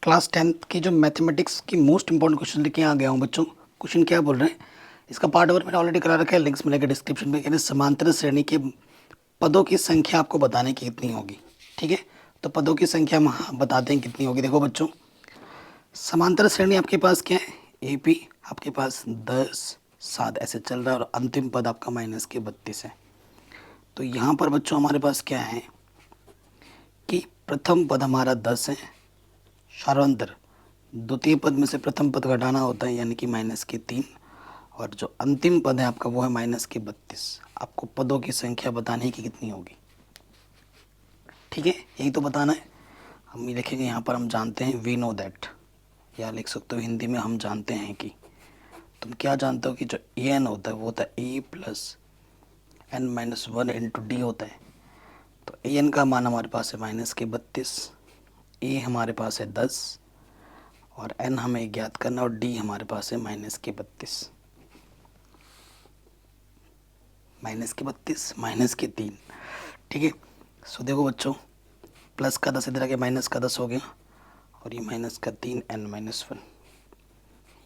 Class 10th की जो mathematics की मोस्ट इंपॉर्टेंट क्वेश्चन लेके आ गया हूँ बच्चों। क्वेश्चन क्या बोल रहे हैं, इसका पार्ट वन मैंने ऑलरेडी करा रखा है, लिंक्स मिलेगा डिस्क्रिप्शन में। यानी समांतर श्रेणी के पदों की संख्या आपको बताने की कितनी होगी। ठीक है, तो पदों की संख्या हम बताते हैं कितनी होगी। देखो बच्चों, समांतर श्रेणी आपके पास क्या है, AP आपके पास 10 7 ऐसे चल रहा है और अंतिम पद आपका -32 है। तो यहाँ पर बच्चों हमारे पास क्या है कि प्रथम पद हमारा 10 है, शार्वंतर द्वितीय पद में से प्रथम पद घटाना होता है यानी कि -3, और जो अंतिम पद है आपका वो है -32। आपको पदों की संख्या बताने की कितनी होगी। ठीक है, यही तो बताना है। हम ये लिखेंगे यहाँ पर, हम जानते हैं, वी नो दैट, या लिख सकते हो हिंदी में, हम जानते हैं कि। तुम क्या जानते हो कि जो an होता है वो होता है a + n-1 इंटू डी होता है। तो an का मान हमारे पास है -32, a हमारे पास है 10 और n हमें ज्ञात करना, और d हमारे पास है -32। -3। ठीक है, सो देखो बच्चों, प्लस का 10 इधर आ गया, माइनस का 10 हो गया, और ये -3 n-1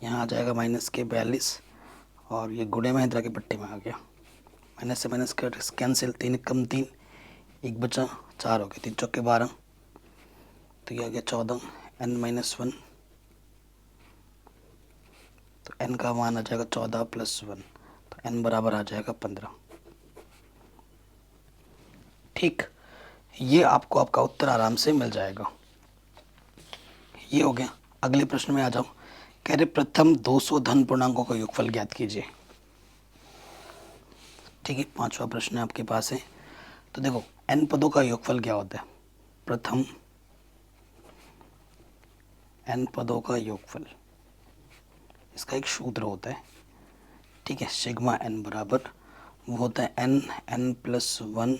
यहाँ आ जाएगा -42, और ये गुणे में इधर के पट्टे में आ गया। माइनस से माइनस का कैंसिल, 3 कम 3, एक बचा, 4 हो गया, 3 चौके 12, तो ये आ गया 14 n-1। तो n का मान आ जाएगा 14 + 1, तो n बराबर आ जाएगा 15। ठीक, ये आपको आपका उत्तर आराम से मिल जाएगा। ये हो गया। अगले प्रश्न में आ जाओ। कह रहे प्रथम 200 धन पूर्णांकों का योगफल ज्ञात कीजिए। ठीक है, पांचवा प्रश्न आपके पास है। तो देखो, n पदों का योगफल क्या होता है। प्रथम n पदों का योगफल, इसका एक सूत्र होता है। ठीक है, सिग्मा n बराबर वो होता है n+1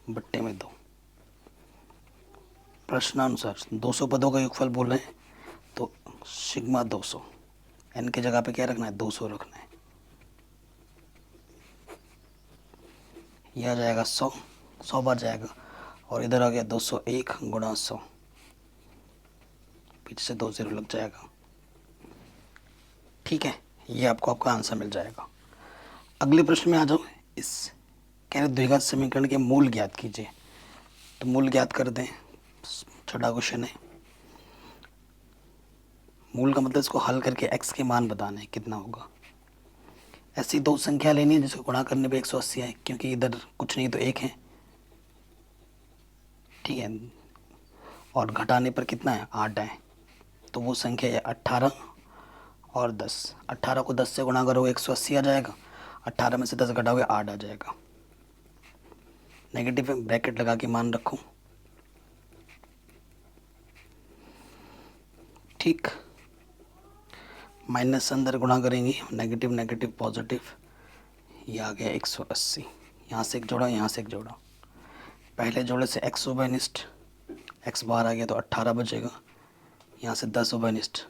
बट्टे में 2। प्रश्नानुसार 200 पदों का योगफल बोल रहे हैं, तो सिग्मा 200, n की जगह पे क्या रखना है, 200 रखना है। यह आ जाएगा 100, 100 बार जाएगा, और इधर आ गया 201 गुणा 100, पीछे से 2 0 लग जाएगा। ठीक है, ये आपको आपका आंसर मिल जाएगा। अगले प्रश्न में आ जाओ। इस कह रहे द्विघात समीकरण के मूल ज्ञात कीजिए। तो मूल ज्ञात कर दें, छठा क्वेश्चन है। मूल का मतलब इसको हल करके x के मान बताना है कितना होगा। ऐसी दो संख्या लेनी है जिसको गुणा करने पे 180 है, क्योंकि इधर कुछ नहीं तो 1 है। ठीक है, और घटाने पर कितना है, 8 है। तो वो संख्या है 18 और 10। 18 को 10 से गुणा करोगे 180 आ जाएगा, 18 में से 10 घटाओगे 8 आ जाएगा। नेगेटिव ब्रैकेट लगा के मान रखो। ठीक, माइनस अंदर गुणा करेंगे, नेगेटिव नेगेटिव पॉजिटिव, ये आ गया 180। यहाँ से एक जोड़ा, यहाँ से एक जोड़ा, पहले जोड़े से x उभयनिष्ठ, x बाहर आ गया तो 18 बचेगा। यहाँ से 10 उभयनिष्ठ,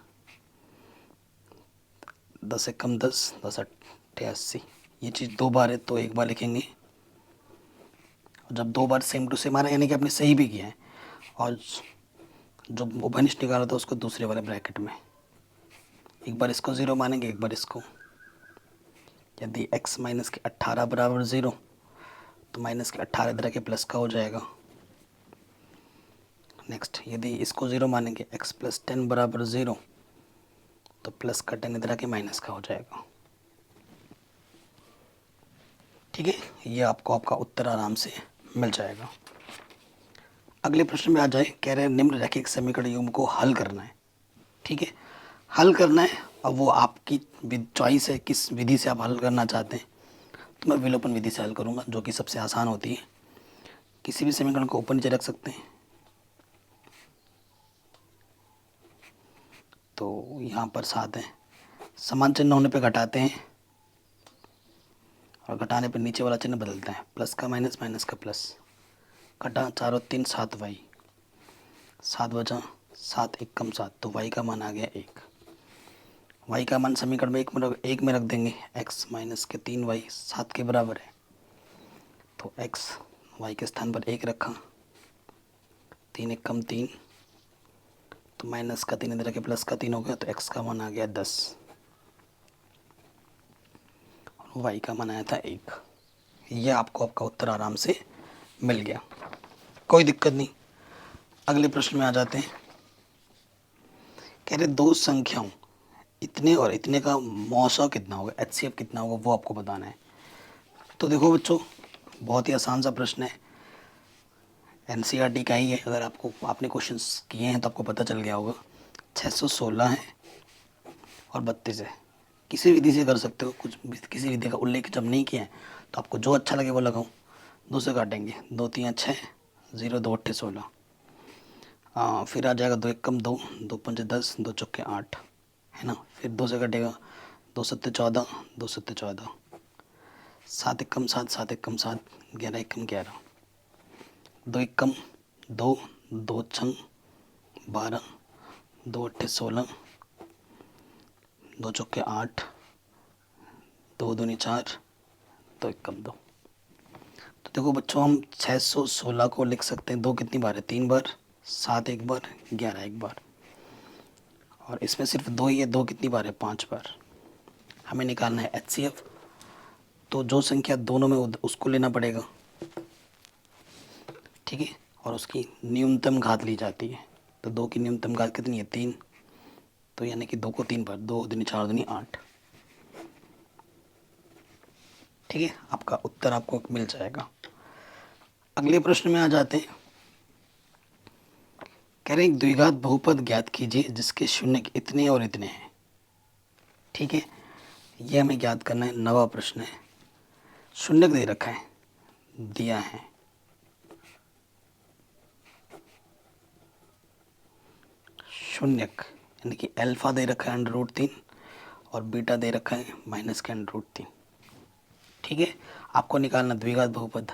10 से कम 10, 10 88। ये चीज़ दो बार है तो एक बार लिखेंगे, और जब दो बार सेम टू सेम आ रहा है यानी कि आपने सही भी किया है, और जो उभयनिष्ठ निकाला था उसको दूसरे वाले ब्रैकेट में, एक बार इसको 0 मानेंगे, एक बार इसको। यदि x माइनस के 18 बराबर 0, तो माइनस के 18 इधर के प्लस का हो जाएगा। नेक्स्ट, यदि इसको 0 मानेंगे, x + 10 बराबर 0, तो प्लस का 10 इधर के माइनस का हो जाएगा। ठीक है, ये आपको आपका उत्तर आराम से मिल जाएगा। अगले प्रश्न में आ जाए। कह रहे हैं निम्नलिखित समीकरण युग्म को हल करना है। ठीक है, हल करना है। अब वो आपकी चॉइस है किस विधि से आप हल करना चाहते हैं। तो मैं विलोपन विधि से हल करूँगा, जो कि सबसे आसान होती है। किसी भी समीकरण को ऊपर नीचे रख सकते हैं। तो यहाँ पर 7 है, समान चिन्ह होने पे घटाते हैं, और घटाने पे नीचे वाला चिन्ह बदलते हैं, प्लस का माइनस, माइनस का प्लस। घटा 4 और 3 7y, 7 बचा, 7 1 कम 7, तो y का मान आ गया 1। y का मान समीकरण में एक में रख देंगे, x माइनस के 3y 7 के बराबर है, तो x y के स्थान पर 1 रखा, 3 1 कम 3, तो माइनस का 3 इधर के प्लस का 3 हो गया, तो x का मान आ गया 10 और y का मान आया था 1। ये आपको आपका उत्तर आराम से मिल गया, कोई दिक्कत नहीं। अगले प्रश्न में आ जाते हैं। कह रहे दो संख्याओं इतने और इतने का मौसा कितना होगा, HCF कितना होगा, वो आपको बताना है। तो देखो बच्चों, बहुत ही आसान सा प्रश्न है, NCERT का ही है। अगर आपने क्वेश्चंस किए हैं तो आपको पता चल गया होगा। 616 है और 32 है। किसी विधि से कर सकते हो, किसी विधि का उल्लेख जब नहीं किया है तो आपको जो अच्छा लगे वो लगाओ। 2 से काटेंगे, 2 3 6, 0 2 8 16। फिर आ जाएगा 2 1 कम 2, 2 5 10, 2 चौके 8, है ना। फिर 2 से कटेगा, 2 7 14, 2 7 14, 7 1 कम 7, 7 1 कम 7, 11 1 कम 11, 2 1 कम 2, 2 छंग 12, 2 8 16, 2 चौके 8, 2 दूनी 4, 2 1 कम 2। तो देखो बच्चों, हम 616 को लिख सकते हैं, 2 कितनी बार है, 3 बार, 7 एक बार, 11 एक बार, और इसमें सिर्फ 2 ही है, 2 कितनी बार है, 5 बार। हमें निकालना है HCF, तो जो संख्या दोनों में उसको लेना पड़ेगा, ठीक है, और उसकी न्यूनतम घात ली जाती है। तो 2 की न्यूनतम घात कितनी है, 3, तो यानी कि 2 को 3 बार, 2 दूनी 4 दूनी 8, ठीक है। आपका उत्तर आपको मिल जाएगा। अगले प्रश्न में आ जाते हैं। कह रहे हैं द्विघात बहुपद ज्ञात कीजिए जिसके शून्य इतने और इतने हैं, ठीक है। ये हमें ज्ञात करना है, नवा प्रश्न है। शून्य दे रखा है, दिया है, शून्य यानी कि अल्फा दे रखा है √3 और बीटा दे रखा है माइनस का √3, ठीक है। आपको निकालना द्विघात बहुपद।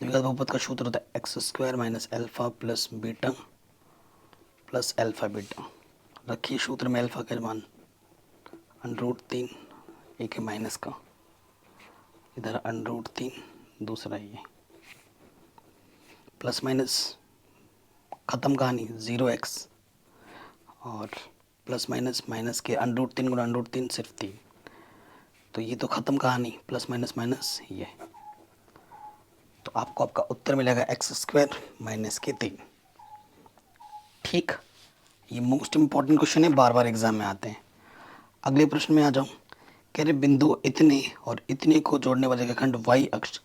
द्विघात बहुपद का सूत्र होता है x² minus alpha plus beta plus alpha beta. रखिए सूत्र में अल्फा का मान √3, एक है माइनस का, इधर √3 दूसरा ये, प्लस माइनस ख़त्म कहानी 0x, और प्लस माइनस माइनस के √3 गुणा √3 सिर्फ 3, तो ये तो ख़त्म कहानी, प्लस माइनस माइनस ये, तो आपको आपका उत्तर मिलेगा x² माइनस के 3, ठीक। ये मोस्ट इम्पॉर्टेंट क्वेश्चन है, बार बार एग्जाम में आते हैं। अगले प्रश्न में आ जाऊँ। कह रहे बिंदु इतने और इतने को जोड़ने वाले रेखाखंड y अक्ष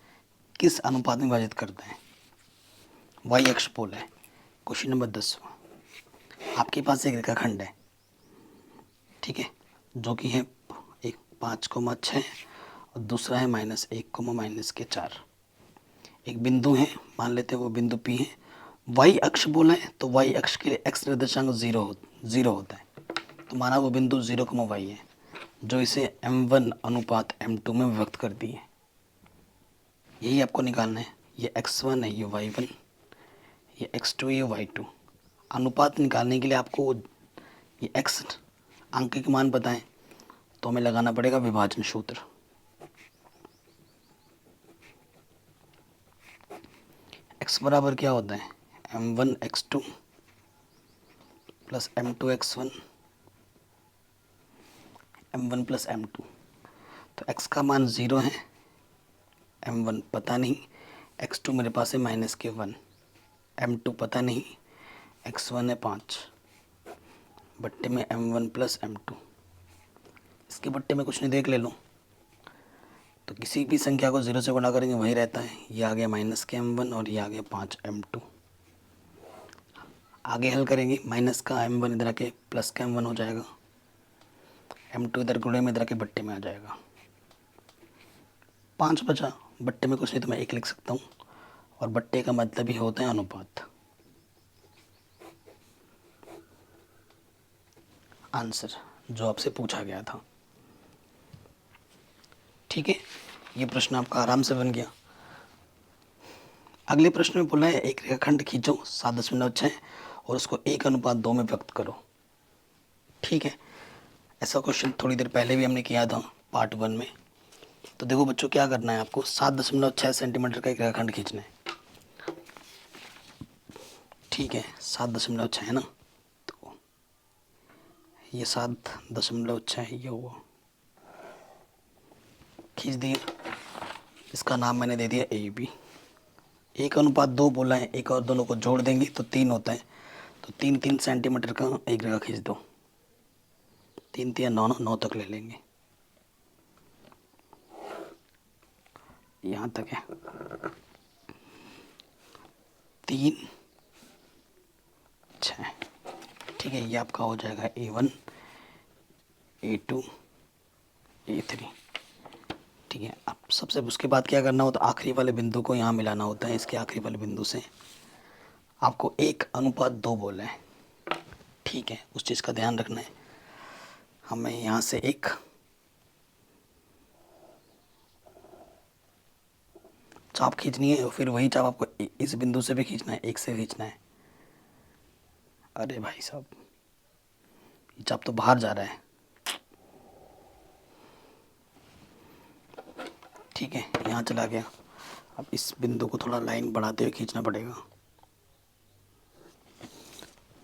किस अनुपात में विभाजित करते हैं। y अक्ष बोला है। Question number 10। आपके पास एक रेखाखंड है, ठीक है, जो कि है एक 5,6 और दूसरा है -1,-4। एक बिंदु है, मान लेते हैं वो बिंदु P है। y अक्ष बोला है तो y अक्ष के लिए x निर्देशांक 0 होता है, तो माना वो बिंदु 0,y है, जो इसे m1 अनुपात m2 में व्यक्त करती है। यही आपको निकालना है। ये x1 है, ये y1, ये x2 है, ये y2। अनुपात निकालने के लिए आपको ये x अंक के मान पता है, तो हमें लगाना पड़ेगा विभाजन सूत्र। x बराबर क्या होता है, m1 x2 plus m2 x1 m1 plus m2। तो x का मान 0 है, m1 पता नहीं, x2 मेरे पास है -1, m2 पता नहीं, x1 है 5, बट्टे में m1 प्लस m2। इसके बट्टे में कुछ नहीं, देख ले लो, तो किसी भी संख्या को 0 से गुणा करेंगे वही रहता है। ये आ गया माइनस के m1 और ये आ गया 5 m2। आगे हल करेंगे, माइनस का m1 इधर आके प्लस का m1 हो जाएगा, m2 इधर गुणे में इधर आके बट्टे में आ जाएगा। 5 बचा, बट्टे में कुछ नहीं तो मैं 1 लिख सकता हूँ, और बट्टे का मतलब ही होता है अनुपात। आंसर जो आपसे पूछा गया था, ठीक है। ये प्रश्न आपका आराम से बन गया। अगले प्रश्न में बोला है एक रेखाखंड खींचो 7.6 और उसको 1:2 में व्यक्त करो, ठीक है। ऐसा क्वेश्चन थोड़ी देर पहले भी हमने किया था पार्ट 1 में। तो देखो बच्चों, क्या करना है आपको, 7.6 सेंटीमीटर का एक रेखाखंड खींचना है। ठीक है, 7.6 है ना, तो ये 7.6 ये हुआ, खींच दिया। इसका नाम मैंने दे दिया ए बी। 1:2 बोला है, एक और दोनों को जोड़ देंगे तो 3 होता है, तो 3 सेंटीमीटर का एक जगह खींच दो। 3 3 9 9 तक ले लेंगे, यहाँ तक है। 3 6, ठीक है, ये आपका हो जाएगा A1 A2 A3। ठीक है, अब सबसे उसके बाद क्या करना होता है, आखिरी वाले बिंदु को यहाँ मिलाना होता है। इसके आखिरी वाले बिंदु से आपको 1:2 बोला है। ठीक है, उस चीज़ का ध्यान रखना है। हमें यहाँ से एक चाप खींचनी है और फिर वही चाप आपको इस बिंदु से भी खींचना है, एक से खींचना है। अरे भाई साहब, ये चाप तो बाहर जा रहा है। ठीक है, यहाँ चला गया। अब इस बिंदु को थोड़ा लाइन बढ़ाते हुए खींचना पड़ेगा।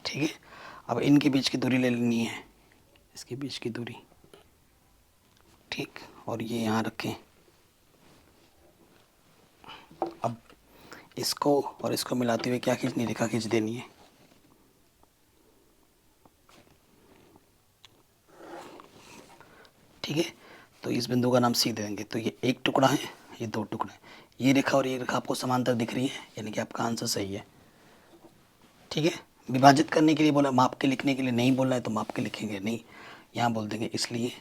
ठीक है, अब इनके बीच की दूरी ले लेनी है, इसके बीच की दूरी। ठीक, और ये यहाँ रखें। अब इसको और इसको मिलाते हुए क्या खींचनी, रेखा खींच देनी है। ठीक है, तो इस बिंदु का नाम सी दे देंगे। तो ये एक टुकड़ा है, ये 2 टुकड़े। ये रेखा और ये रेखा आपको समांतर दिख रही है, यानी कि आपका आंसर सही है। ठीक है, विभाजित करने के लिए बोला, माप के लिखने के लिए नहीं बोला है तो माप के लिखेंगे नहीं, यहाँ बोल देंगे। इसलिए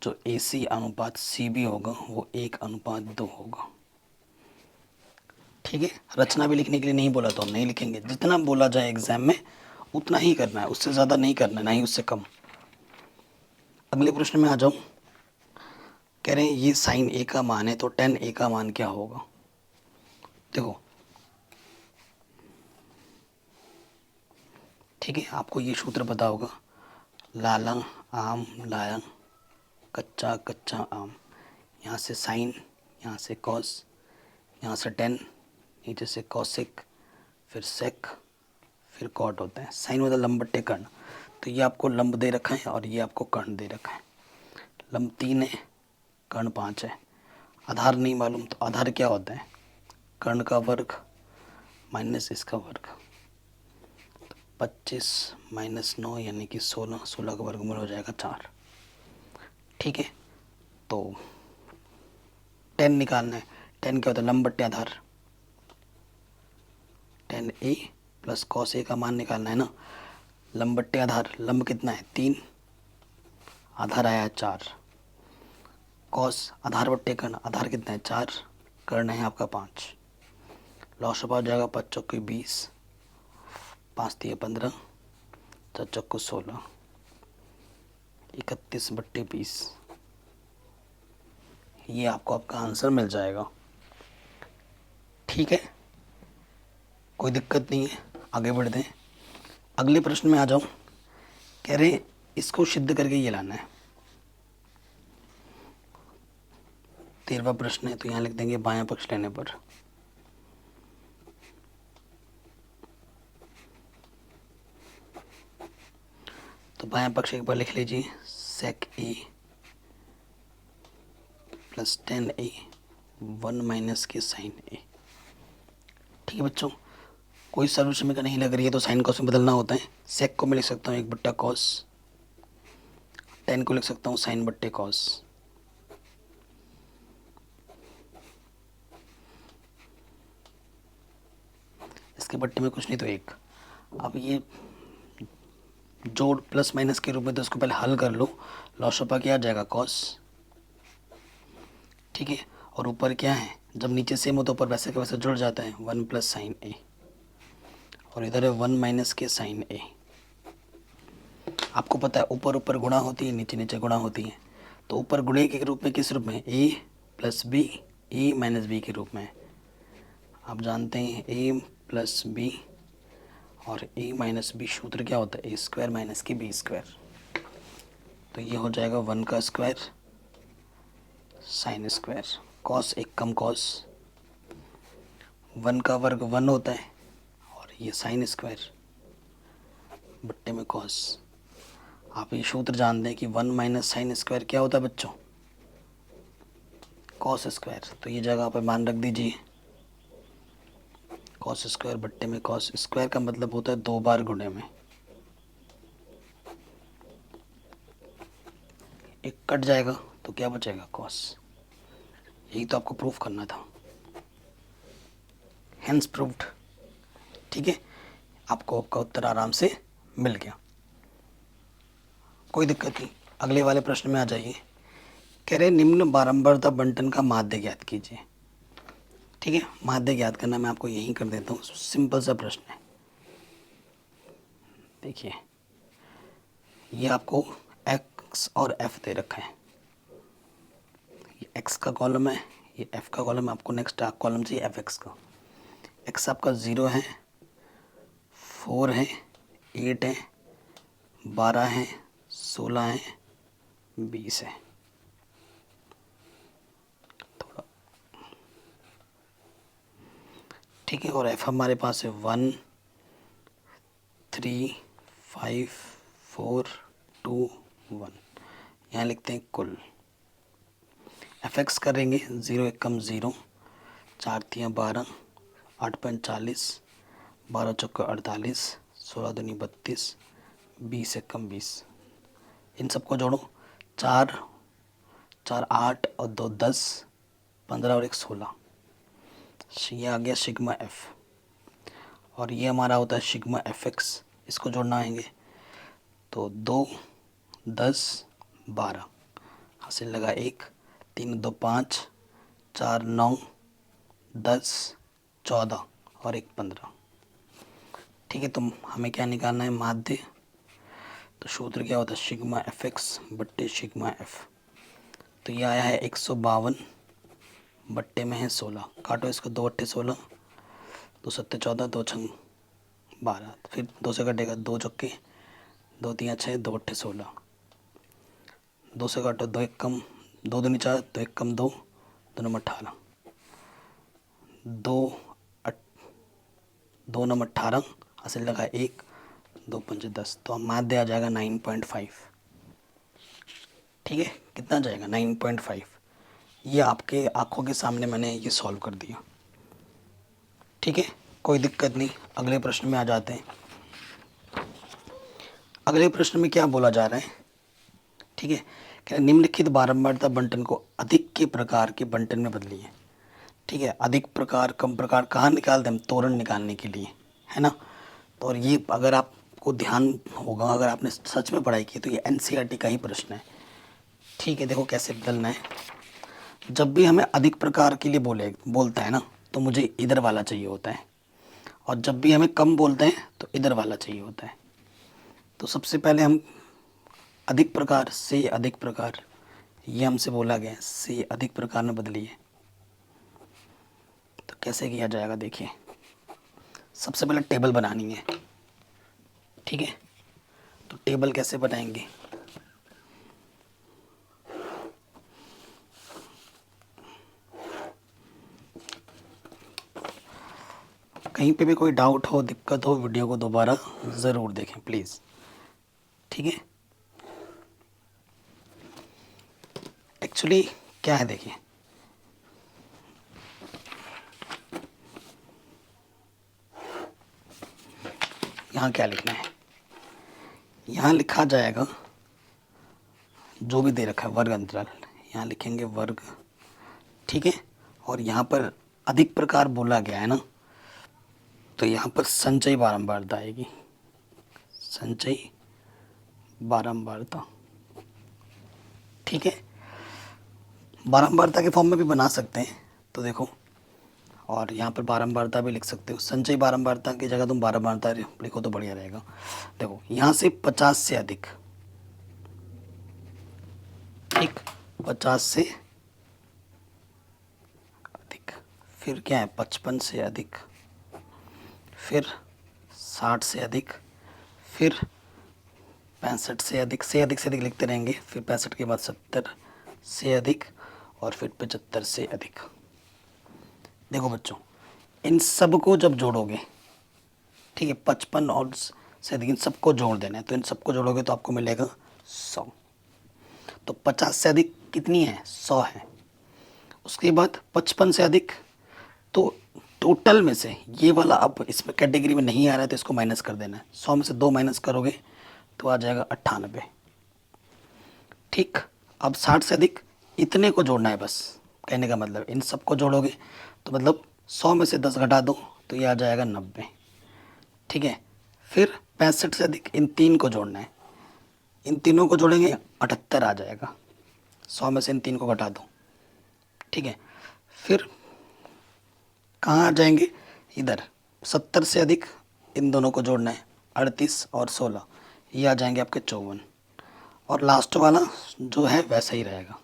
जो AC अनुपात CB होगा वो 1:2 होगा। ठीक है, रचना भी लिखने के लिए नहीं बोला तो हम नहीं लिखेंगे। जितना बोला जाए एग्जाम में उतना ही करना है, उससे ज़्यादा नहीं करना है, ना ही उससे कम। अगले प्रश्न में आ जाऊँ। कह रहे हैं ये साइन A का मान है तो tan A का मान क्या होगा। देखो, ठीक है, आपको ये सूत्र पता होगा, लाला आम लाया कच्चा कच्चा आम। यहाँ से साइन, यहाँ से कॉस, यहाँ से टेन, नीचे से कॉसिक, फिर सेक, फिर कॉट होता है। साइन मतलब लंब बट्टे कर्ण। तो ये आपको लंब दे रखा है और ये आपको कर्ण दे रखा है। लंब 3 है, कर्ण 5 है। आधार नहीं मालूम तो आधार क्या होता है, कर्ण का वर्ग माइनस इसका वर्ग। 25 - 9 यानी कि 16, 16 का वर्गमूल हो जाएगा 4। ठीक है, तो 10 निकालना है। 10 क्या होता है, लंब बट्टे आधार। tan A plus cos A का मान निकालना है ना। लंब बट्टे आधार, लंब कितना है 3, आधार आया 4। cos आधार बट्टे कर्ण, आधार कितना है 4, कर्ण है आपका 5। लॉसपा हो जाएगा 5 चौके 20, 5 दिए 15, 4 चौके 16, 31/20। ये आपको आपका आंसर मिल जाएगा। ठीक है, कोई दिक्कत नहीं है, आगे बढ़ते हैं। अगले प्रश्न में आ जाऊं। कह रहे इसको सिद्ध करके ये लाना है। 13वां प्रश्न है, तो यहाँ लिख देंगे बायां पक्ष लेने पर। तो बायां पक्ष एक बार लिख लीजिए, sec A plus tan A 1 minus के साइन A। ठीक है बच्चों, कोई सर्व समीकरण नहीं लग रही है तो साइन कॉस में बदलना होता है। सेक को मैं लिख सकता हूँ 1/cos, tan को लिख सकता हूँ साइन बट्टे कॉस। इसके बट्टे में कुछ नहीं तो 1। अब ये जोड़ प्लस माइनस के रूप में, तो इसको पहले हल कर लो। लॉसपा क्या आ जाएगा कॉस। ठीक है, और ऊपर क्या है, जब नीचे सेम हो तो ऊपर वैसे के वैसे जुड़ जाता है, 1 प्लस साइन A, और इधर है 1 माइनस के साइन A। आपको पता है ऊपर ऊपर गुणा होती है, नीचे नीचे गुणा होती है। तो ऊपर गुणे के रूप में किस रूप में, A plus B A minus B के रूप में। आप जानते हैं A प्लस B और A माइनस B सूत्र क्या होता है, A² माइनस के B²। तो ये हो जाएगा 1 का स्क्वायर साइन स्क्वायर, कॉस 1 कम कॉस, 1 का वर्ग 1 होता है और ये साइन स्क्वायर। बट्टे में कॉस। आप ये सूत्र जानते हैं कि 1 माइनस साइन स्क्वायर क्या होता है बच्चों, कॉस स्क्वायर। तो ये जगह पर मान रख दीजिए, कॉस स्क्वायर बट्टे में कॉस स्क्वायर का मतलब होता है 2 बार गुणे में। एक कट जाएगा तो क्या बचेगा, कॉस। यही तो आपको प्रूफ करना था, हेंस प्रूव्ड। ठीक है, आपको आपका उत्तर आराम से मिल गया, कोई दिक्कत नहीं। अगले वाले प्रश्न में आ जाइए। कह रहे निम्न बारंबारता बंटन का माध्य ज्ञात कीजिए। ठीक है, माध्य ज्ञात करना मैं आपको यहीं कर देता हूँ, सिंपल सा प्रश्न है। देखिए ये आपको एक्स और एफ दे रखा है, ये एक्स का कॉलम है, ये एफ का कॉलम है। आपको नेक्स्ट कॉलम चाहिए एफ एक्स का। एक्स आपका 0 है, 4 है, 8 है, 12 है, 16 है, 20 है। थोड़ा ठीक है, और एफ हमारे पास है 1 3 5 4 2 1। यहाँ लिखते हैं कुल। एफ एक्स करेंगे 0 एकम 0, 4 तियाँ 12, 8 पंच 40, 12 चौके 48, 16 दूनी 32, 20 एकम 20। इन सबको जोड़ो, 4 4 8 और 2 10, 15 और 1 16। ये आ गया सिग्मा एफ, और ये हमारा होता है सिग्मा एफ एक्स। इसको जोड़ना आएंगे तो 2 10 12, हासिल लगा 1, 3 2 5, 4 9 10 14 और 1 15। ठीक है, तो हमें क्या निकालना है, माध्य। तो सूत्र क्या होता है, सिग्मा एफ एक्स बट्टे सिग्मा एफ। तो ये आया है 152 बट्टे में है 16। काटो इसको, 2 अट्ठे 16, 2 सत्ते 14, 2 छंग 12, फिर 2 से कटेगा, 2 चौके 2 तियाँ 6, 2 अट्ठे 16, 2 से काटो, 2 एक कम 2 दूनी 4, 2 एक कम 2, 2 नंबर 18, 2 नंबर 18, हासिल लगा 1, 2 पंच 10। तो माध्य आ जाएगा 9.5। ठीक है, कितना जाएगा, 9.5। ये आपके आंखों के सामने मैंने ये सॉल्व कर दिया। ठीक है, कोई दिक्कत नहीं। अगले प्रश्न में आ जाते हैं। अगले प्रश्न में क्या बोला जा रहा है, ठीक है, क्या निम्नलिखित बारंबारता बंटन को अधिक के प्रकार के बंटन में बदलिए। ठीक है, अधिक प्रकार कम प्रकार कहाँ निकालते हैं हम, तोरण निकालने के लिए, है ना। तो और ये अगर आपको ध्यान होगा, अगर आपने सच में पढ़ाई की तो ये एनसीईआरटी का ही प्रश्न है। ठीक है, देखो कैसे बदलना है। जब भी हमें अधिक प्रकार के लिए बोलता है ना, तो मुझे इधर वाला चाहिए होता है, और जब भी हमें कम बोलते हैं तो इधर वाला चाहिए होता है। तो सबसे पहले हम अधिक प्रकार से अधिक प्रकार, ये हमसे बोला गया है, से अधिक प्रकार में बदलिए। तो कैसे किया जाएगा, देखिए सबसे पहले टेबल बनानी है। ठीक है, तो टेबल कैसे बनाएंगे, कहीं पे भी कोई डाउट हो, दिक्कत हो, वीडियो को दोबारा ज़रूर देखें प्लीज़। ठीक है, एक्चुअली क्या है, देखिए यहाँ क्या लिखना है, यहाँ लिखा जाएगा जो भी दे रखा है वर्ग अंतराल, यहाँ लिखेंगे वर्ग। ठीक है, और यहाँ पर अधिक प्रकार बोला गया है ना, तो यहाँ पर संचयी बारंबारता आएगी, संचयी बारंबारता। ठीक है, बारंबारता के फॉर्म में भी बना सकते हैं, तो देखो, और यहाँ पर बारंबारता भी लिख सकते हो। संचयी बारंबारता की जगह तुम बारंबारता लिखो तो बढ़िया रहेगा। देखो यहाँ से 50 से अधिक, ठीक, 50 से अधिक, फिर क्या है 55 से अधिक, फिर 60 से अधिक, फिर 65 से अधिक, से अधिक लिखते रहेंगे, फिर 65 के बाद 70 से अधिक, और फिर 75 से अधिक। देखो बच्चों, इन सब को जब जोड़ोगे, ठीक है, 55 और से अधिक इन सबको जोड़ देना है। तो इन सबको जोड़ोगे तो आपको मिलेगा 100। तो 50 से अधिक कितनी है? 100 है। उसके बाद 55 से अधिक, तो टोटल में से ये वाला अब इसमें कैटेगरी में नहीं आ रहा है तो इसको माइनस कर देना है। 100 में से 2 माइनस करोगे तो आ जाएगा 98। ठीक, अब 60 से अधिक इतने को जोड़ना है बस, कहने का मतलब इन सबको जोड़ोगे तो मतलब 100 में से 10 घटा दो तो ये आ जाएगा 90। ठीक है, फिर 65 से अधिक इन 3 को जोड़ना है, इन तीनों को जोड़ेंगे 78 आ जाएगा। 100 में से इन 3 को घटा दो। ठीक है, फिर कहाँ आ जाएंगे? इधर 70 से अधिक इन दोनों को जोड़ना है, 38 और 16, ये आ जाएंगे आपके 54। और लास्ट वाला जो है वैसा ही रहेगा।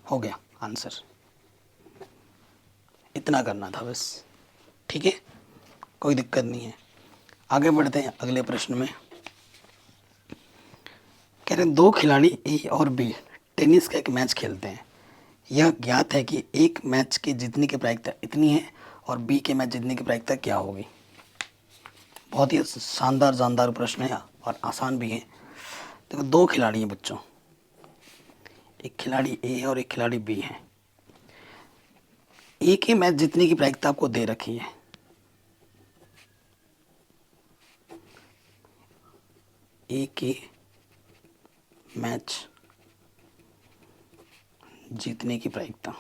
हो गया आंसर, इतना करना था बस। ठीक है, कोई दिक्कत नहीं है। आगे बढ़ते हैं अगले प्रश्न में। कह रहे हैं 2 खिलाड़ी ए और बी टेनिस का एक मैच खेलते हैं। यह ज्ञात है कि एक मैच के जीतने की प्रायिकता इतनी है और बी के मैच जीतने की प्रायिकता क्या होगी। बहुत ही शानदार प्रश्न है और आसान भी है। देखो 2 खिलाड़ी हैं बच्चों, एक खिलाड़ी ए और एक खिलाड़ी बी है। ए के मैच जीतने की प्रायिकता आपको दे रखी है। ए के मैच जीतने की प्रायिकता,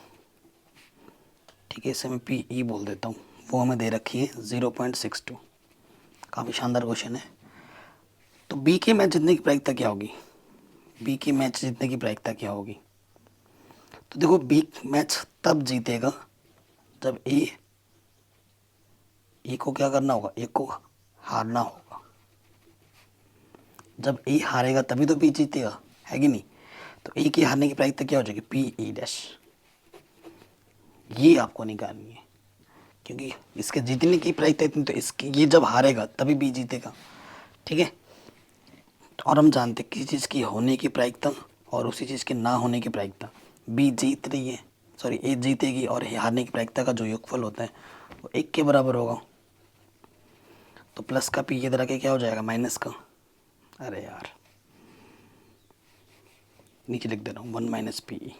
ठीक है, इसे मैं पी ई बोल देता हूँ, वो हमें दे रखी है 0.62। काफ़ी शानदार क्वेश्चन है। तो बी के मैच जीतने की प्रायिकता क्या होगी? बी के मैच जीतने की प्रायिकता क्या होगी? तो देखो बी मैच तब जीतेगा जब ए को क्या करना होगा? ए को हारना होगा। जब ए हारेगा तभी तो बी जीतेगा, है कि नहीं? तो ए के हारने की प्रायिकता क्या हो जाएगी? P E dash. ये आपको निकालनी है क्योंकि इसके जीतने की प्रायिकता इतनी, तो इसकी ये जब हारेगा तभी बी जीतेगा। ठीक है, और हम जानते हैं किसी चीज़ की होने की प्रायिकता और उसी चीज़ के ना होने की प्रायिकता, बी जीत रही है, सॉरी ए जीतेगी और हारने की प्रायिकता का जो योगफल होता है वो 1 के बराबर होगा। तो प्लस का पी इधर आके क्या हो जाएगा? माइनस का। अरे यार, नीचे लिख दे रहा हूँ 1 माइनस पी।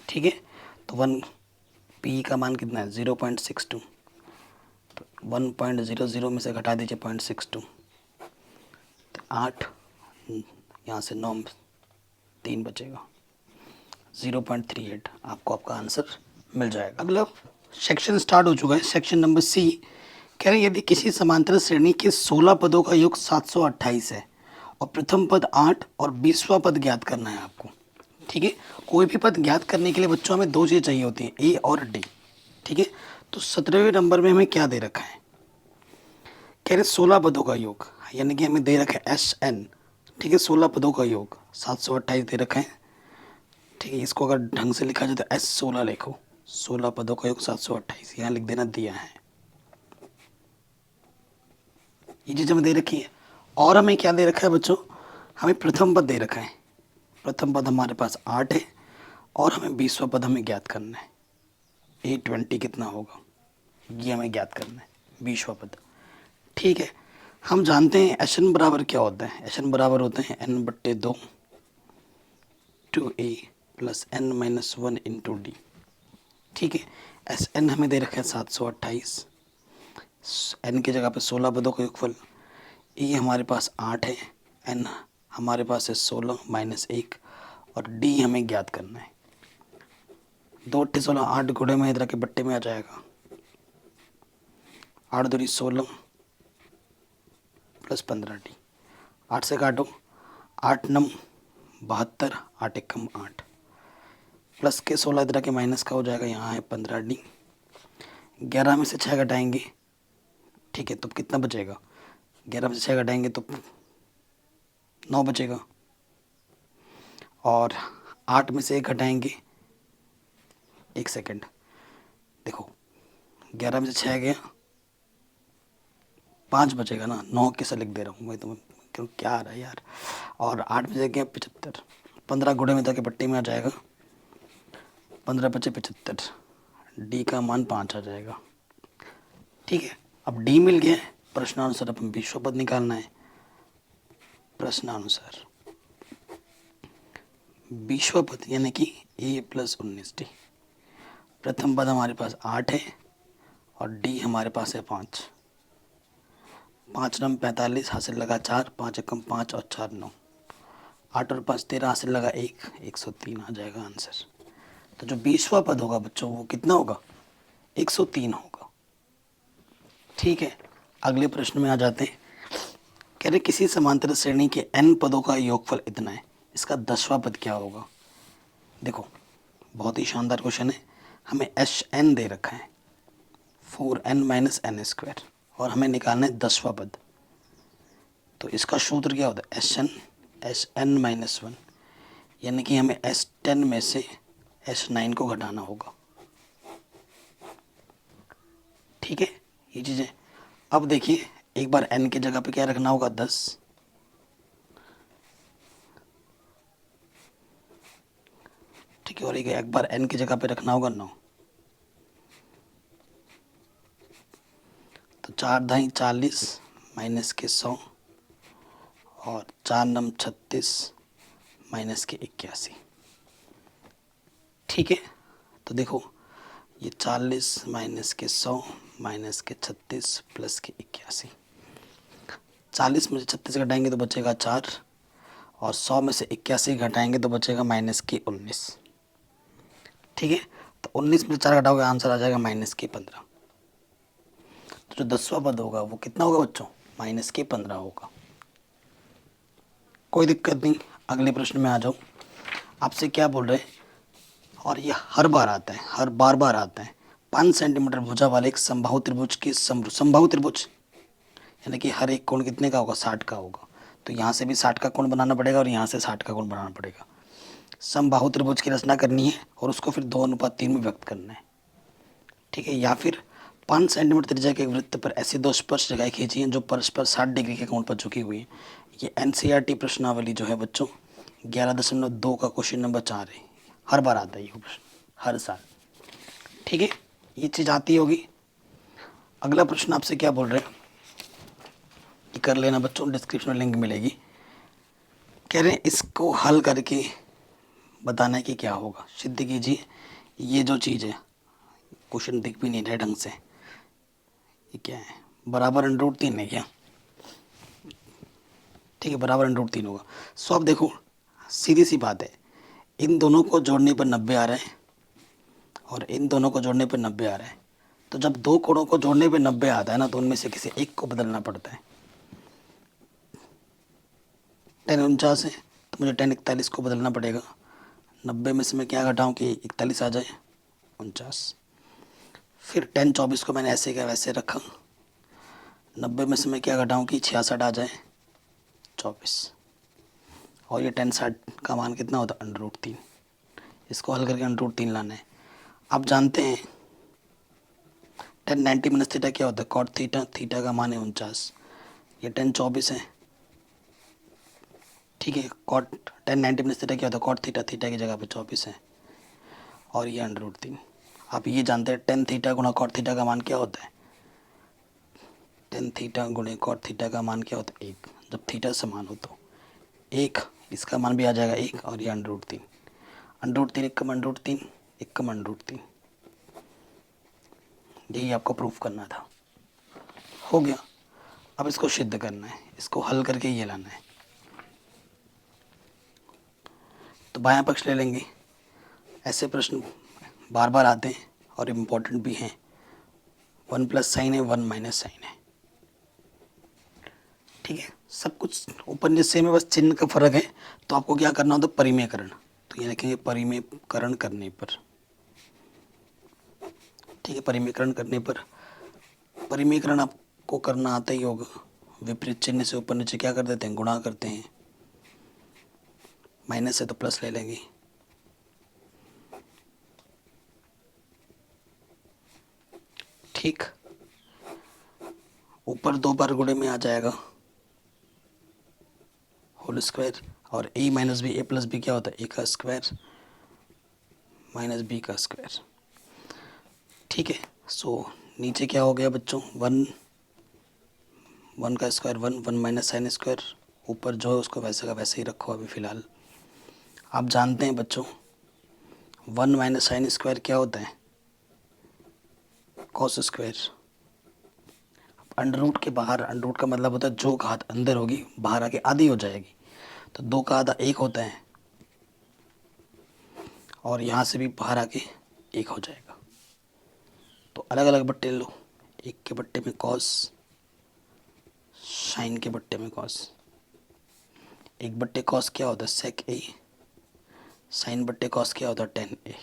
ठीक है, तो 1 पी का मान कितना है? 0.62। तो 1.00 में से घटा दीजिए 0.62, तो 8, यहाँ से 9, 3 बचेगा, 0.38। आपको आपका आंसर मिल जाएगा। अगला सेक्शन स्टार्ट हो चुका है, सेक्शन नंबर सी। कह रहे हैं यदि किसी समांतर श्रेणी के 16 पदों का योग 728 है और प्रथम पद 8 और 20वां पद ज्ञात करना है आपको। ठीक है, कोई भी पद ज्ञात करने के लिए बच्चों हमें 2 चीज़ें चाहिए होती हैं, ए और डी। ठीक है, तो 17वें नंबर में हमें क्या दे रखा है? कह रहे 16 पदों का योग, यानी कि हमें दे रखा है एस एन। ठीक है, 16 पदों का योग 728 दे रखा है। ठीक है, इसको अगर ढंग से लिखा जाए तो एस 16 लिखो, 16 पदों का योग 728, यहाँ लिख देना, दिया है। ये चीज़ हमें दे रखी है। और हमें क्या दे रखा है बच्चों? हमें प्रथम पद दे रखा है। प्रथम पद हमारे पास 8 है और हमें 20वां पद हमें ज्ञात करना है। A20 कितना होगा ये हमें ज्ञात करना है, 20वां पद। ठीक है, हम जानते हैं एस एन बराबर क्या होता है? एस एन बराबर होते हैं n/2 2a plus n-1 into D. ठीक है, एस एन हमें दे रखा है 728, एन की जगह पे 16 पदों का योगफल, ए हमारे पास 8 है, एन हमारे पास है 16 माइनस 1 और डी हमें ज्ञात करना है। 2 8 16, 8 गुणे में इधर के बट्टे में आ जाएगा, 8 दूरी 16 प्लस 15 डी। 8 से काटो, 8 9 72, 8 1 8 प्लस के 16 इधर के माइनस का हो जाएगा, यहाँ है 15 डी। 11 में से 6 घटाएंगे, ठीक है, तो कितना बचेगा? 11 में से 6 घटाएंगे तो 9 बचेगा, और 8 में से 1 घटाएंगे, 1 सेकेंड, देखो 11 में से 6 गया, 5 बचेगा ना, 9 कैसे लिख दे रहा हूँ मैं, तो क्यों क्या आ रहा है यार। और 8 में से गया 75, 15 गुणे में जाके पट्टी में आ जाएगा, 15 बचे 75, डी का मान 5 आ जाएगा। ठीक है, अब डी मिल गया है प्रश्नानुसार अपन विश्व पद निकालना है। प्रश्नानुसार विश्व पद यानी कि a + 19d। प्रथम पद हमारे पास 8 है और d हमारे पास है 5। 5 नम 45, हासिल लगा 4, 5 एकम 5 और 4 9, 8 और 5 13, हासिल लगा 1, 103 आ जाएगा आंसर। तो जो 20वां पद होगा बच्चों वो कितना होगा? 103 होगा। ठीक है, अगले प्रश्न में आ जाते हैं। कह रहे किसी समांतर श्रेणी के n पदों का योगफल इतना है, इसका 10वां पद क्या होगा? देखो बहुत ही शानदार क्वेश्चन है। हमें Hn दे रखा है 4n - n² और हमें निकालना है 10वां पद। तो इसका सूत्र क्या होता है? Hn - 1, यानी कि हमें S10 में से S9 को घटाना होगा। ठीक है, ये चीज़ें। अब देखिए एक बार n की जगह पे क्या रखना होगा? 10। ठीक है, और एक बार n की जगह पे रखना होगा 9। तो 4 × 40 माइनस के 100 और 4 × 36 माइनस के 81। ठीक है, तो देखो ये 40 माइनस के 100 माइनस के 36 प्लस के 81। 40 में से 36 घटाएंगे तो बचेगा 4 और 100 में से 81 घटाएंगे तो बचेगा माइनस के 19। ठीक है, तो 19 में से 4 घटाओगे आंसर आ जाएगा माइनस के 15। तो जो 10वां पद होगा वो कितना होगा बच्चों? माइनस के 15 होगा। कोई दिक्कत नहीं, अगले प्रश्न में आ जाओ। आपसे क्या बोल रहे हैं, और ये हर बार आता है, हर बार आता है। 5 सेंटीमीटर भुजा वाले एक समबाहु त्रिभुज की समबाहु त्रिभुज यानी कि हर एक कोण कितने का होगा? 60 का होगा। तो यहाँ से भी 60 का कोण बनाना पड़ेगा और यहाँ से 60 का कोण बनाना पड़ेगा। समबाहु त्रिभुज की रचना करनी है और उसको फिर 2:3 में व्यक्त करना है। ठीक है, या फिर 5 सेंटीमीटर त्रिज्या के वृत्त पर ऐसी 2 स्पर्श रेखाएं खींची हैं जो परस्पर 60 डिग्री के कोण पर झुकी हुई हैं। ये एनसीईआरटी प्रश्नावली जो है बच्चों 11.2 का क्वेश्चन नंबर 4 है। हर बार आता है ये प्रश्न, हर साल। ठीक है, ये चीज़ आती होगी। अगला प्रश्न आपसे क्या बोल रहे हैं कि कर लेना बच्चों, डिस्क्रिप्शन में लिंक मिलेगी। कह रहे हैं इसको हल करके बताना है कि क्या होगा। सिद्ध कीजिए ये जो चीज़ है, क्वेश्चन दिख भी नहीं रहा ढंग से, ये क्या है? बराबर √3 है क्या? ठीक है, बराबर √3 होगा। सो अब देखो सीधी सी बात है, इन दोनों को जोड़ने पर 90 आ रहा है और इन दोनों को जोड़ने पर 90 आ रहा है। तो जब दो कोणों को जोड़ने पे 90 आता है ना, तो उनमें से किसी एक को बदलना पड़ता है। 10 49 है तो मुझे 10 41 को बदलना पड़ेगा। 90 में से मैं क्या घटाऊँ कि 41 आ जाए? 49। फिर 10 24 को मैंने ऐसे का वैसे रखा। 90 में से मैं क्या घटाऊँ कि 66 आ जाए? 24। और ये 10 60 का मान कितना होता है? √3। इसको हल करके √3 लाना है। आप जानते हैं 10 90 - थीटा क्या होता है? Cot theta. थीटा का मान है 49। ये 10 24 है। ठीक है, कॉट 10 90 - थीटा क्या होता है? Cot theta. थीटा की जगह पे 24 है और ये √3। आप ये जानते हैं 10 थीटा गुणा कॉट थीटा का मान क्या होता है? 10 थीटा गुणे कॉट थीटा का मान क्या होता है? 1। जब थीटा समान हो तो 1, इसका मान भी आ जाएगा 1 और ये √3। √3 1 कम √3 1 कम √3। यही आपको प्रूफ करना था। हो गया। अब इसको सिद्ध करना है, इसको हल करके ये लाना है। तो बायां पक्ष ले लेंगे। ऐसे प्रश्न बार बार आते हैं और इम्पोर्टेंट भी हैं। 1 प्लस साइन है, 1 माइनस साइन है। ठीक है, सब कुछ ऊपर नीचे सेम है, बस चिन्ह का फर्क है। तो आपको क्या करना होता है? परिमेयकरण। तो ये लिखेंगे परिमेयकरण करने पर। ठीक है, परिमेयकरण करने पर, परिमेयकरण आपको करना आता ही होगा। विपरीत चिन्ह से ऊपर नीचे क्या कर देते हैं? गुणा करते हैं। माइनस है तो प्लस ले लेंगे। ठीक, ऊपर 2 बार गुणे में आ जाएगा होल स्क्वायर, और a minus B, a plus B क्या होता है? a का स्क्वायर माइनस b का स्क्वायर। ठीक है, सो नीचे क्या हो गया बच्चों? 1 1 का स्क्वायर 1, 1 माइनस साइन स्क्वायर, ऊपर जो है उसको वैसे का वैसे ही रखो अभी फ़िलहाल। आप जानते हैं बच्चों 1 माइनस साइन स्क्वायर क्या होता है? Cos square. अंडर रूट के बाहर, अंडर रूट का मतलब होता है जो घात अंदर होगी बाहर आके आधी हो जाएगी, तो 2 का आधा 1 होता है, और यहाँ से भी बाहर आके 1 हो जाएगा। तो अलग अलग बट्टे लो, एक के बट्टे में कॉस, साइन के बट्टे में कॉस। एक बट्टे कॉस क्या होता है? सेक ए। साइन बट्टे कॉस क्या होता है? टेन ए।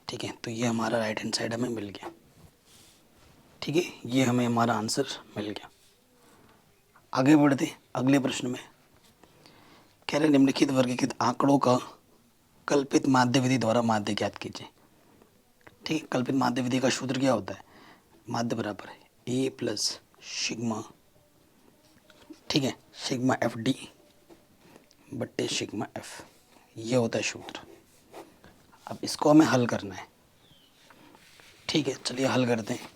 ठीक है, तो ये हमारा राइट हैंड साइड हमें मिल गया। ठीक है, ये हमें हमारा आंसर मिल गया। आगे बढ़ते अगले प्रश्न में। कह रहे निम्नलिखित वर्गीकृत आंकड़ों का कल्पित माध्य विधि द्वारा माध्य ज्ञात कीजिए। ठीक है, कल्पित माध्य विधि का सूत्र क्या होता है? माध्य बराबर है ए प्लस सिग्मा, ठीक है, सिग्मा एफ डी बट्टे सिग्मा एफ, ये होता है सूत्र। अब इसको हमें हल करना है। ठीक है, चलिए हल करते हैं।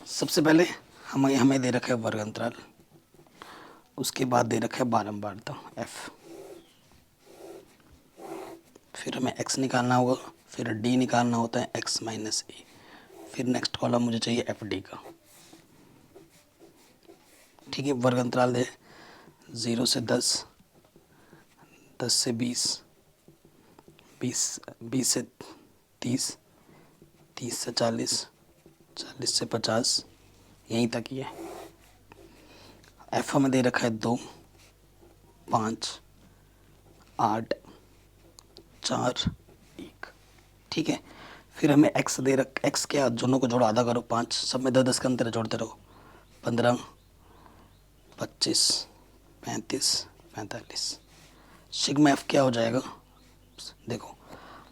सबसे पहले हमें दे रखा है वर्ग अंतराल, उसके बाद दे रखा है बारंबारता एफ, फिर हमें एक्स निकालना होगा, फिर डी निकालना होता है एक्स माइनस ए, फिर नेक्स्ट कॉलम मुझे चाहिए एफ डी का। ठीक है, वर्ग अंतराल दे 0 से 10, 10 से 20, 20 से 30, 30 से 40, 40 से 50, यहीं तक ही है। एफ हमें दे रखा है 2, 5, 8, 4, 1। ठीक है, फिर हमें एक्स दे रख, एक्स क्या, दोनों को जोड़ो, आधा करो, 5, सब में 10 10 का अंतर जोड़ते रहो, 15, 25, 35, 45। सिग्मा एफ क्या हो जाएगा? देखो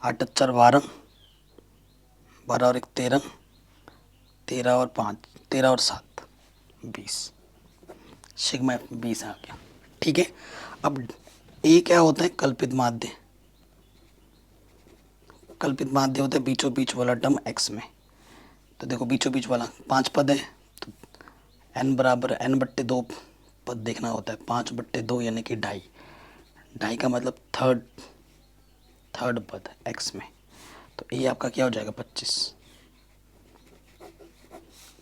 8 4 12, 12 और 1 13, 13 और 5, 13 और 7 20, सिग्मा एफ 20 आ गया। ठीक है, अब ए क्या होता है? कल्पित माध्य। कल्पित माध्य होता है बीचों बीच वाला टर्म एक्स में। तो देखो बीचों बीच वाला 5 पद है, तो एन बराबर एन बट्टे 2 पद देखना होता है, 5 बट्टे 2 यानी कि 2.5, 2.5 का मतलब थर्ड पद है एक्स में। तो ये आपका क्या हो जाएगा? 25।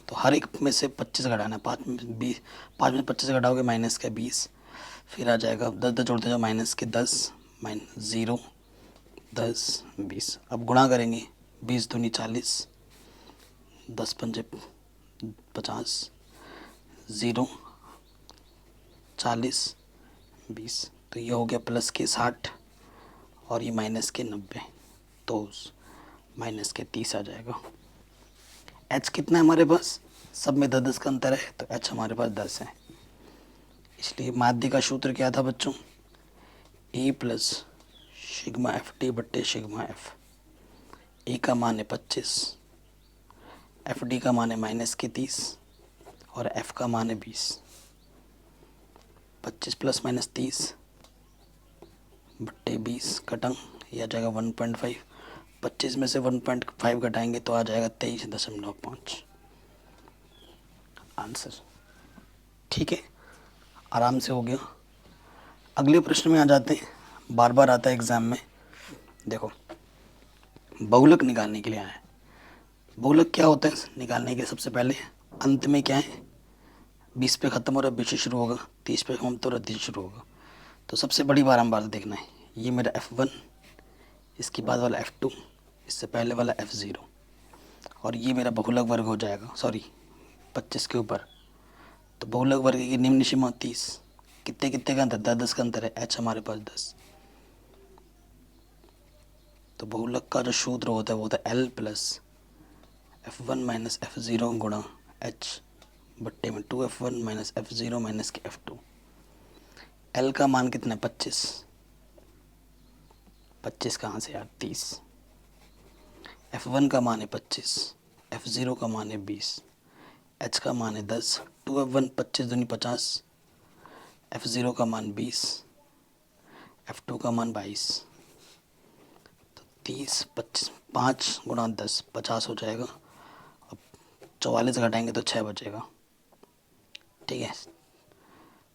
तो हर एक में से 25 घटाना है, 5 में 20, 5 में 25 घटाओगे माइनस का 20, फिर आ जाएगा 10 10 जोड़ते जाओ माइनस के 10, माइनस 0, 10, 20। अब गुणा करेंगे, 20 दूनी 40, 10 पंजे 50, 0, 40, 20। तो ये हो गया प्लस के 60 और ये माइनस के 90, तो माइनस के 30 आ जाएगा। एच कितना है हमारे पास? सब में 10 10 का अंतर है, तो एच हमारे पास 10 है। इसलिए माध्य का सूत्र क्या था बच्चों? ए प्लस सिग्मा एफ टी बट्टे सिग्मा एफ। ए का मान है 25, एफ डी का मान है माइनस के 30 और एफ का मान है 20। 25 प्लस माइनस 30 बट्टे 20 कटंग, यह आ जाएगा 1.5। 25 में से 1.5 घटाएंगे तो आ जाएगा 23.5 आंसर। ठीक है, आराम से हो गया। अगले प्रश्न में आ जाते हैं, बार बार आता है एग्ज़ाम में। देखो बहुलक निकालने के लिए आया है। बहुलक क्या होता है निकालने के? सबसे पहले अंत में क्या है? 20 पे ख़त्म हो रहा है, 20 से शुरू होगा, 30 पे हम तो 30 शुरू होगा। तो सबसे बड़ी बारंबार देखना है, ये मेरा F1, इसके बाद वाला F2, इससे पहले वाला F0, और ये मेरा बहुलक वर्ग हो जाएगा, सॉरी 25 के ऊपर। तो बहुलक वर्ग की निम्न सीमा 30, कितने कितने का अंतर? 10 10 का अंतर है, H हमारे पास 10। तो बहुलक का जो सूत्र होता है वो होता है L plus F1 minus F0 गुणा H बट्टे में 2F1 माइनस F0 माइनस के F2। L का मान कितना है? 25। 25 कहाँ से यार? 30। F1 का मान है 25, F0 का मान है 20, H का मान है 10, 2F1 25 दूनी 50, F0 का मान 20, F2 का मान 22। तो 30 25 5 गुणा 10 50 हो जाएगा। अब 44 घटाएंगे तो 6 बचेगा। ठीक है,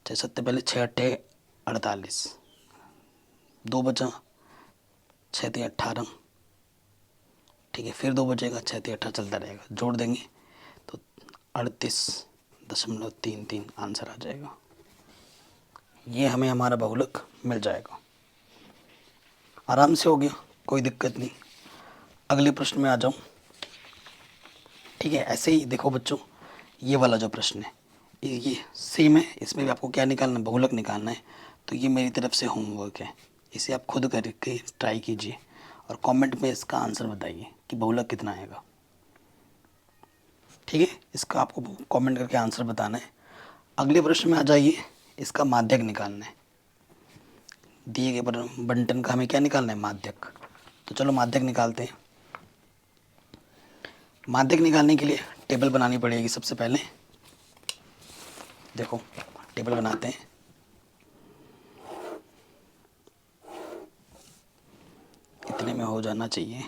6 सत्ते पहले 6 अट्ठे 48, 2 बचा, 6 3 18। ठीक है, फिर 2 बचेगा, 6 3 18 चलता रहेगा, जोड़ देंगे तो 38.33 आंसर आ जाएगा। ये हमें हमारा बहुलक मिल जाएगा। आराम से हो गया, कोई दिक्कत नहीं। अगले प्रश्न में आ जाऊँ। ठीक है, ऐसे ही देखो बच्चों, ये वाला जो प्रश्न है ये सेम है, इसमें भी आपको क्या निकालना है, बहुलक निकालना है। तो ये मेरी तरफ से होमवर्क है, इसे आप खुद करके ट्राई कीजिए और कमेंट में इसका आंसर बताइए कि बहुलक कितना आएगा। ठीक है, इसका आपको कमेंट करके आंसर बताना है। अगले प्रश्न में आ जाइए, इसका माध्यक निकालना है। दिए गए बंटन का हमें क्या निकालना है, माध्यक। तो चलो माध्यक निकालते हैं। माध्यक निकालने के लिए टेबल बनानी पड़ेगी सबसे पहले। देखो टेबल बनाते हैं। इतने में हो जाना चाहिए।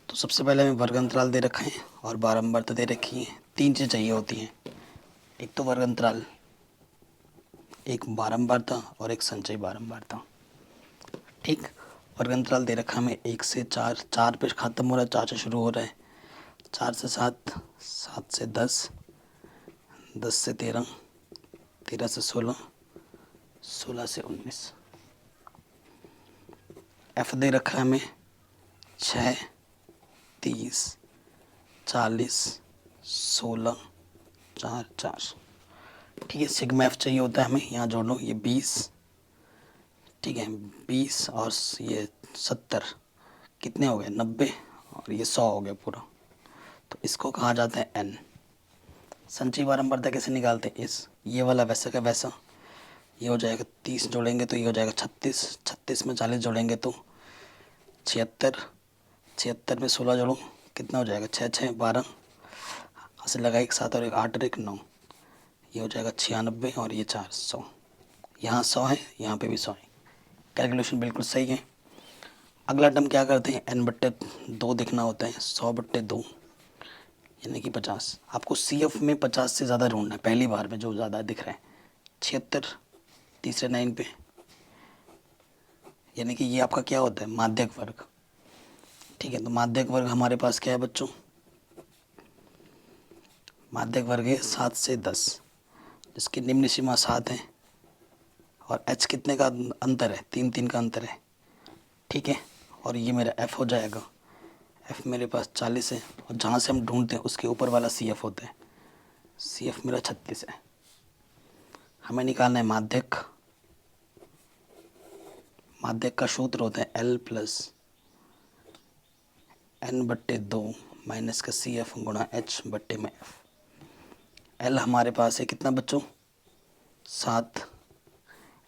तो सबसे पहले हमें वर्ग अंतराल दे रखा है और बारंबारता दे रखी है। 3 चीज़ चाहिए होती हैं, एक तो वर्ग अंतराल, एक बारंबारता और एक संचयी बारंबारता। ठीक, वर्ग अंतराल दे रखा हमें 1 से 4, 4 पे ख़त्म हो रहा है, 4 से शुरू हो रहा है, 4 से 7, 7 से 10, 10 से 13, 13 से 16, 16 से 19। एफ दे रखा है हमें 6, 30, 40, 16, 4, 4। ठीक है, सिग्मा एफ चाहिए होता है हमें, यहाँ जोड़ लो, ये 20। ठीक है, 20 और ये 70 कितने हो गए, 90, और ये 100 हो गया पूरा। तो इसको कहा जाता है एन। संचयी बारंबारता कैसे निकालते हैं, इस ये वाला वैसा का वैसा, ये हो जाएगा 30 जोड़ेंगे तो ये हो जाएगा 36, 36 में 40 जोड़ेंगे तो 76, 76 में 16 जोड़ो कितना हो जाएगा, 6 6 12, ऐसे लगा एक 7 और एक 8 और एक 9, ये हो जाएगा 96 और ये 400। यहाँ 100 है, यहाँ पे भी 100 है। कैलकुलेशन बिल्कुल सही है। अगला टर्म क्या करते हैं, n/2 दिखना होता है, 100/2 यानी कि 50। आपको CF में 50 से ज़्यादा ढूंढना है, पहली बार में जो ज़्यादा दिख रहा है 76 तीसरे लाइन पे, यानी कि ये आपका क्या होता है, माध्यक वर्ग। ठीक है, तो माध्यक वर्ग हमारे पास क्या है बच्चों, माध्यक वर्ग है 7 से 10, जिसकी निम्न सीमा 7 है और h कितने का अंतर है, 3 3 का अंतर है। ठीक है, और ये मेरा f हो जाएगा, f मेरे पास 40 है और जहाँ से हम ढूंढते हैं उसके ऊपर वाला CF होता है, CF मेरा 36 है। हमें निकालना है माध्यक। माध्यक का सूत्र होता है L + n/2 माइनस का CF गुणा h/f। L हमारे पास है कितना बच्चों, 7,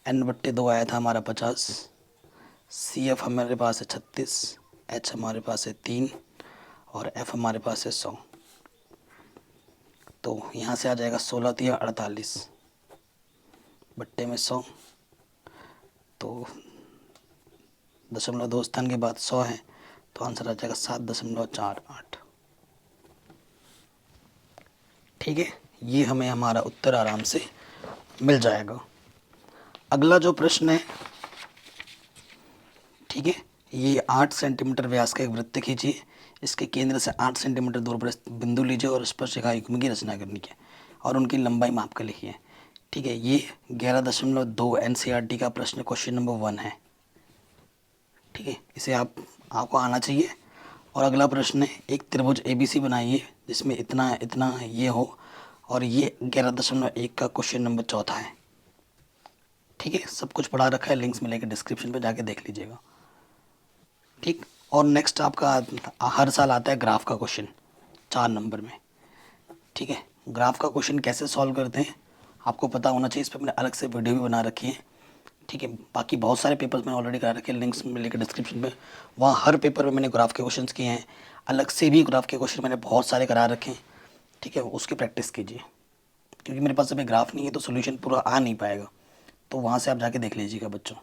n/2 आया था हमारा 50, CF हमारे पास है 36, h हमारे पास है 3 और f हमारे पास है 100। तो यहाँ से आ जाएगा 16 3 48 बट्टे में 100, तो 0.2 स्थान के बाद 100 है, तो आंसर आ जाएगा 7.48। ठीक है, ये हमें हमारा उत्तर आराम से मिल जाएगा। अगला जो प्रश्न है, ठीक है, ये 8 सेंटीमीटर व्यास का एक वृत्त खींचिए, इसके केंद्र से 8 सेंटीमीटर दूर पर बिंदु लीजिए और स्पर्शरेखा युग्म की रचना करनी है और उनकी लंबाई माप कर लिखिए। ठीक है, ये 11.2 NCERT का प्रश्न क्वेश्चन नंबर 1 है। ठीक है, इसे आपको आना चाहिए। और अगला प्रश्न है, एक त्रिभुज ABC बनाइए जिसमें इतना इतना ये हो और ये 11.1 का क्वेश्चन नंबर 4 है। ठीक है, सब कुछ पढ़ा रखा है, लिंक्स मिलेंगे डिस्क्रिप्शन पे, जाके देख लीजिएगा। ठीक, और नेक्स्ट आपका हर साल आता है ग्राफ का क्वेश्चन 4 नंबर में। ठीक है, ग्राफ का क्वेश्चन कैसे सॉल्व करते हैं आपको पता होना चाहिए, इस पर मैंने अलग से वीडियो भी बना रखी है। ठीक है, बाकी बहुत सारे पेपर्स मैंने ऑलरेडी करा रखे हैं, लिंक्स मिलेंगे डिस्क्रिप्शन में, वहाँ हर पेपर में मैंने ग्राफ के क्वेश्चन किए हैं। अलग से भी ग्राफ के क्वेश्चन मैंने बहुत सारे करा रखे हैं। ठीक है, उसकी प्रैक्टिस कीजिए, क्योंकि मेरे पास अभी ग्राफ नहीं है तो सोल्यूशन पूरा आ नहीं पाएगा, तो वहाँ से आप जाके देख लीजिएगा बच्चों।